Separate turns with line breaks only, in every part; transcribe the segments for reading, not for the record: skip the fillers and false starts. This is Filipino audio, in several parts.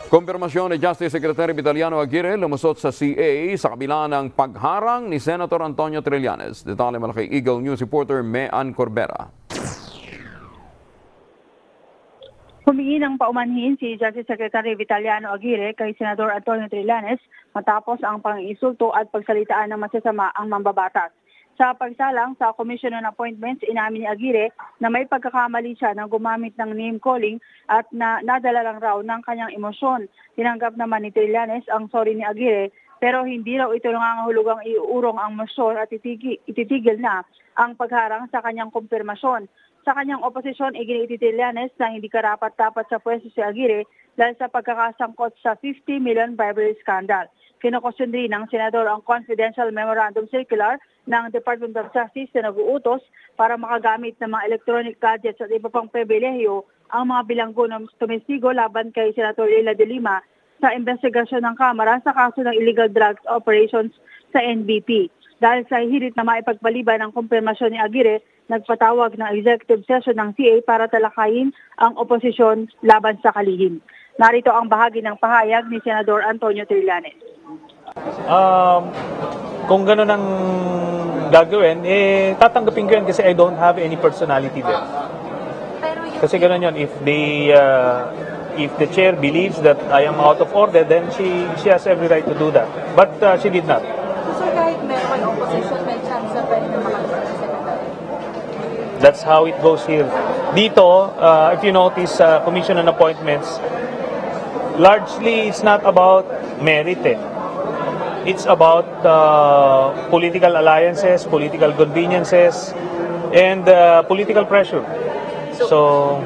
Kumpirmasyon ni Justice Secretary Vitaliano Aguirre lumusot sa CA sa kabila ng pagharang ni Senator Antonio Trillanes. Detalye mula kay Eagle News reporter Mean Corbera.
Humingi ng paumanhin si Justice Secretary Vitaliano Aguirre kay Senador Antonio Trillanes matapos ang pang-insulto at pagsalitaan ng masasama ang mambabatas. Sa pagsalang sa Commission on Appointments, inamin ni Aguirre na may pagkakamali siya na gumamit ng name-calling at nadala lang raw ng kanyang emosyon. Tinanggap naman ni Trillanes ang sorry ni Aguirre pero hindi raw ito nangangahulugang iurong ang motion at ititigil na ang pagharang sa kanyang kumpirmasyon. Sa kanyang oposisyon, iginiiti Trillanes na hindi karapat-dapat sa pwesto si Aguirre dahil sa pagkakasangkot sa 50 million bribery scandal. Kinukosyon rin ng Senador ang Confidential Memorandum Circular ng Department of Justice na nag-uutos para makagamit ng mga electronic gadgets at iba pang pribilehiyo ang mga bilanggo ng tumestigo laban kay Senator Leila de Lima sa investigasyon ng Kamara sa kaso ng illegal drugs operations sa NBP. Dahil sa hirit na maipagpaliban ang kumpirmasyon ni Aguirre, nagpatawag ng executive session ng CA para talakayin ang oposisyon laban sa kalihim. Narito ang bahagi ng pahayag ni Senador Antonio Trillanes.
Kung gano'n ang gagawin, tatanggapin ko yan kasi I don't have any personality there. Kasi gano'n yun, if the chair believes that I am out of order, then she has every right to do that. But she did not.
So kahit meron opposition, may chance na pwede na makagusto sa secretary?
That's how it goes here. Dito, if you notice, Commission on Appointments, largely it's not about merit. It's about political alliances, political conveniences, and political pressure. So,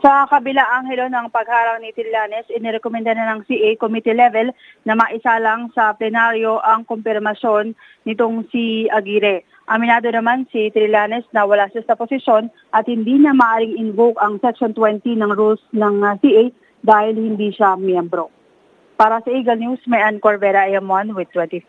sa kabila anghelo ng pagharang ni Trillanes, inirekomenda na ng CA committee level na maisalang sa plenaryo ang kumpirmasyon nitong si Aguirre. Aminado naman si Trillanes na wala siya sa posisyon at hindi na maaaring invoke ang Section 20 ng rules ng CA dahil hindi siya miyembro. Para sa Eagle News, Mean Corbera, AM1 with 25.